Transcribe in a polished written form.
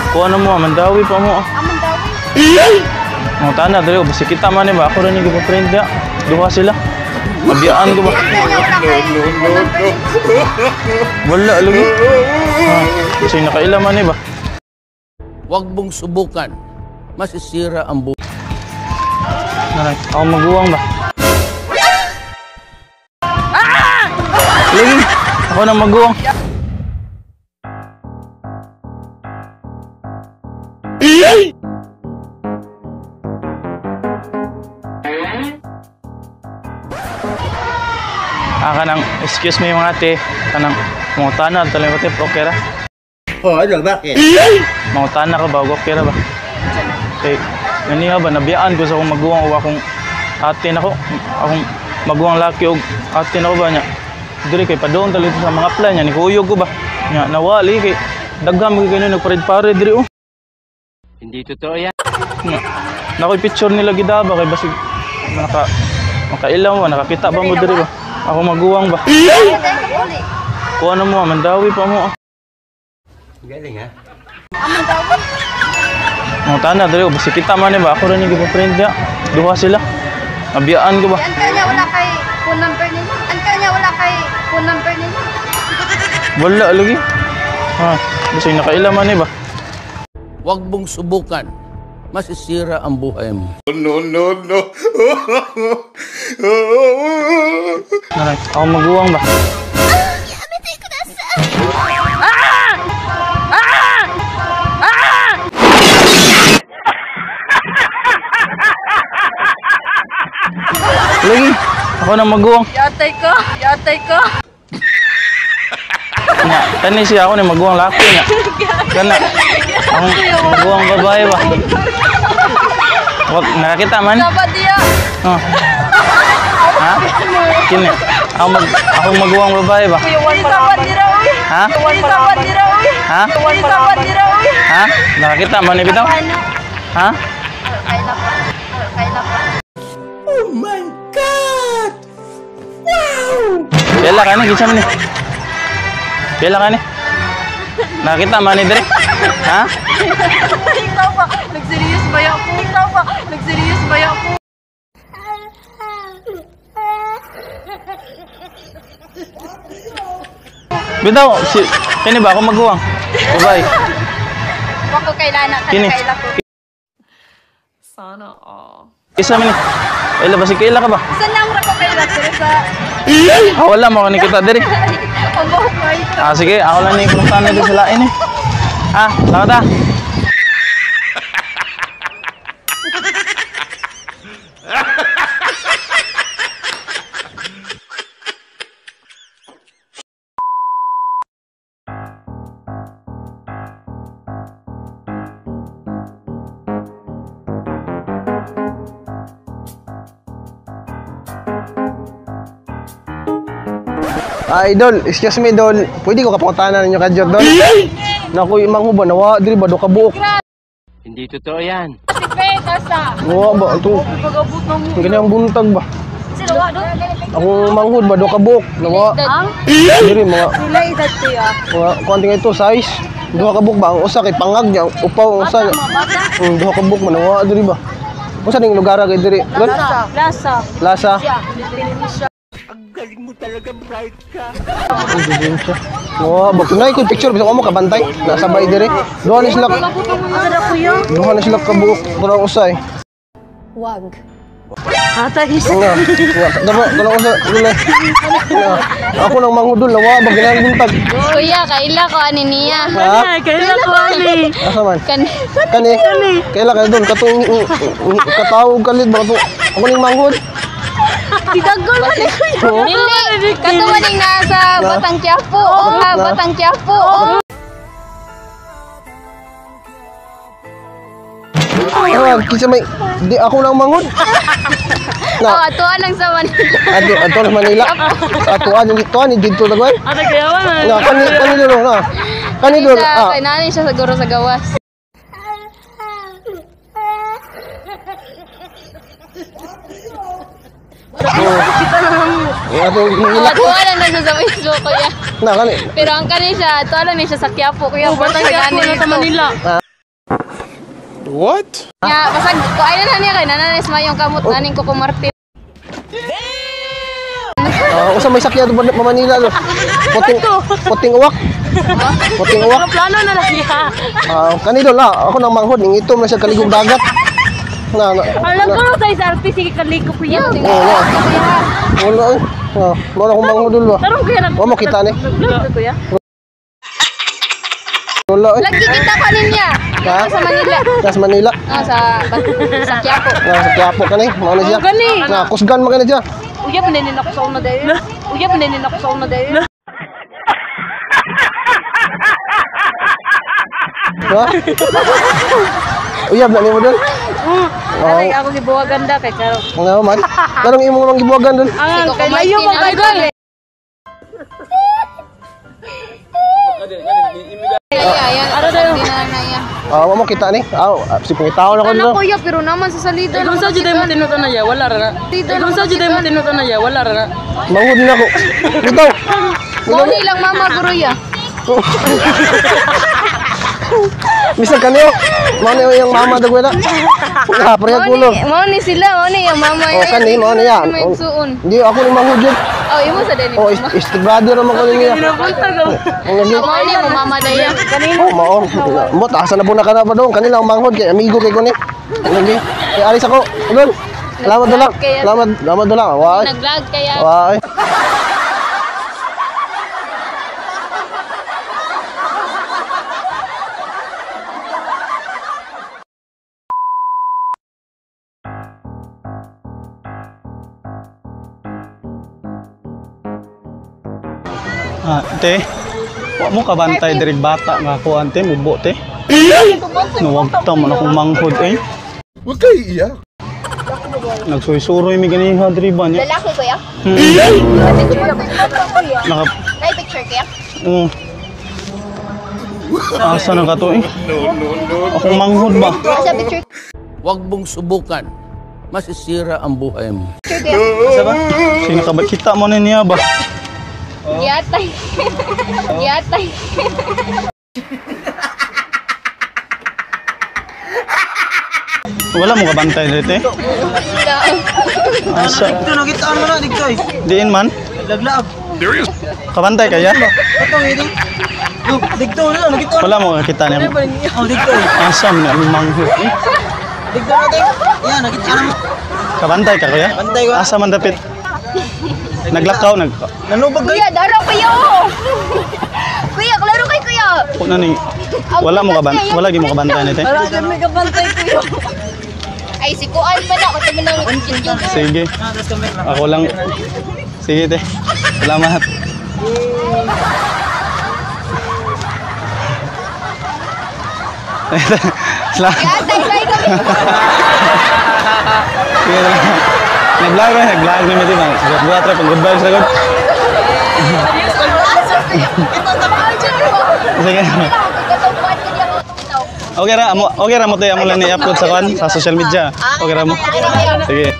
Kuha na mo, mandawi pa mo. Mandawi. Mga tana, dali ko. Basta kita man ba? Ako rin yung ipaprint niya. Duha sila. Mabiyaan ko ba? Wala, lagi. Kasi nakailaman ba? Huwag mong subukan. Masisira ang buhay. Naray, ako maguwang ba? Lagi, ako na maguwang. Kanang, excuse me mga ate, kanang mga tanah, talang ko tip, okay ra? Oh, ano, bakit? Mga tanah ka ba, okay ra ba? Okay, naniha ba, nabiyaan ko sa akong maguwang o akong ate na ko, akong maguwang laki o ate na ko ba niya? Diri kay padoon talito sa mga plan niya, nikuyog ko ba? Nya, nawali kay, dagham kay ganyan, nagparid-parid diri o. Hindi totoo yan. Nakoy picture nila gidaba kay basig, makailaw ba, nakakita ba mo diri ba? Ako maguwang ba? Kuha na mo, mandawi pa mo. Galing ha? Mandawi. Mga tana, dali ko. Basta kita man ba? Ako rin yung ipaprint niya. Duha sila. Nabiyaan ko ba? Ang kanya wala kay phone number ninyo. Ang kanya wala kay phone number ninyo. Wala, lagi. Basta yung nakailaman ba? Huwag mong subukan. Masisira ang buhay mo. No. Naray, ako maguwang ba? Lagi, ako na maguwang. Yatay ko. Nya, kani siya ako na maguwang laki niya. Kana, akong maguwang babae ba? Wag, nakakita man? Dapat dia. Ha? Kini, akong maguwang babae ba? Dapat dira uy. Ha? Dapat dira uy. Ha? Dapat dira uy. Ha? Nakakita man ni bitaw? Ha? Kailan pa. Oh my God! Wow! Kailan ka ni? Gisa man ni? Kailan ka ni? Nakakita man ni dire? Ha? Ikaw pa. Nag-serious ba ako? Nag-serious ba ako? Bitaw, kini ba ako maguwang? Babae. Wako kailangan Kini. kailan ko. Sana all. Isa man ni. Ela ba si Kayla ka ba? Saan lang ra ko kailan sa Wala mo ka ni kita dire. ang buhok mo ito. Sige, ako lang ni kumusta na din sa lain eh. Salamat ah. Idol, excuse me, Idol. Pwede ko kapangutanan ninyo kadyo, Idol? Naku, imang hubo, nawa, diri ba, do kabuok. Hindi totoo yan. Si Peter sa. Nawa ba, ito. Pagabot mo. Ang ganyan buntag ba? Sila wa do. Akong manghud ba, do kabuok. Nawa, Ang diri, mga, sila edad tiya. kuwanting ito, size. Duha kabuok ba? Ang usa kay pangag niya, upaw, ang usa. Duha kabuok man, nawa, diri ba? Kung saan yung lugar kay diri? Idol? Lasa. Lasa? Galing mo talaga, bright ka. Ang galing siya. Nawa, bagay ko picture, bisa ko mo kabantay. Nasabay diri. Duha na sila, Ada kuya. duha na sila kabuok. Durang usay. Wag. Hata isa. Nga, dapat usay. Ako nang manghudol, nawa, bagay buntag. Kuya, kaila ko ani niya. Ha? Kaila ko ani. Asa man? Kan. Kani? Kaila ka doon, katong katawag kalit ba katong ako ning manghud? Tidagol man ni kuya. Dili. Katuman ning nasa Batang Quiapo. Oo nga, Batang Quiapo. Kinsa may di ako lang manghud. Oh, atuan lang sa Manila. Ato lang Manila. Sa atuan dito lagwan. Ada kayawan man. Na kani dito na. Kani dito. Kay nani siya siguro sa gawas. Ato Manila. Atuan lang siya sa Facebook kuya. Na kani. Pero ang kani siya, atuan lang siya sa Quiapo kuya. Batang Quiapo na sa Manila. What? Ya, pasag ko ay na niya kay nananis mayong kamot naning ko kumartin. Usa may sakya do pa Manila do. Puting uwak. Puting uwak. Plano na lang niya. Kanino la ako nang manghod ning itom na siya kaligong dagat. Alam ko sa isarte sige kaliko ko yan. Wala eh. Wala akong manghod dul ba. Tarong kuya na. Mo kita ni. Kuya. Wala eh. Lagi kita kaninya. Ha? Sa Manila. Sa Manila. Sa Quiapo. Sa Quiapo kani. Mao na siya. Gani. Kusgan man kana siya. Uya paninin ako sa una dahil. Uya paninin ako sa una dahil. Ha? Uyab na ni mo dul. Ay ako gibuwagan da kay karo. Nga man. Karong imo mang gibuwagan dul. Ang kay layo mo kay dol. Ayan, ano daw? Mo kita ni. Si pangitaw na ko Ano dul. kuya, pero naman sa salida. Kung sa jud mo tinutan na ya wala ra na. Kung sa jud mo tinutan na ya wala ra na. Manghod na ko. Bitaw. Mo ni lang mama guro ya. Bisa kanyo. Mao ni yung mama dagwela. Parehas kulo. Mo ni sila, mo ni yung mama. Kani mao ni ya. May suon. Hindi ako ni manghod yun. Oh, imo sa deni. Brother naman ko niya. Pinapunta ko. Ang lagi. Mo ni mo mama daya. Mao. Mo asa na buna ka na pa doon. Kanila ang manghod kay amigo kay ko ni. Ang lagi. Kay alis ako. Ulol. Salamat doon. Salamat doon. Wa. Nag-vlog kaya. Wa. Te. Wa mo kabantay diri bata nga ako ante mubo te. Nuwag ta man akong manghod eh. Huwag kayo iiyak. Nagsuy-suroy mi ganiha diri ba niya. Lalaki kuya. Naka Nay picture kaya. asa na ka to eh. Akong manghod ba? Sa picture Huwag mong subukan. Masisira ang buhay mo. kaya. Asa ba? Sino ka ba kita mo na niya ba? Yatay. Yatay. Wala mo kabantay dito eh. Asa? Dito nakitaan mo na dito eh. Diin man? Laglaab. Kabantay kaya? Katong ini. Dito na nakitaan. Wala mo kita niya. Oh dito eh. Asa mo na manghod eh. Dito natin. Yan nakitaan mo. Kabantay ka kuya? Bantay ko. Asa man dapit? Naglakaw Nanubag kayo. Kuya, daro kayo. Kuya, klaro kay kuya. Wala ni. Wala mo kabantay. Wala gi mo kabantay nito. Wala kami kabantay kuya. Ay, si Kuan pa na. Kasi mo nang yung Sige. Ako lang. Sige te. Salamat. Salamat. Yatay, say kami. Sige lang. Nag-vlog na mi di ba? Buat ra pag goodbye sa god. Sige. Okay ra mo te amo lang ni-upload sa kan sa social media. Okay ra mo. Sige.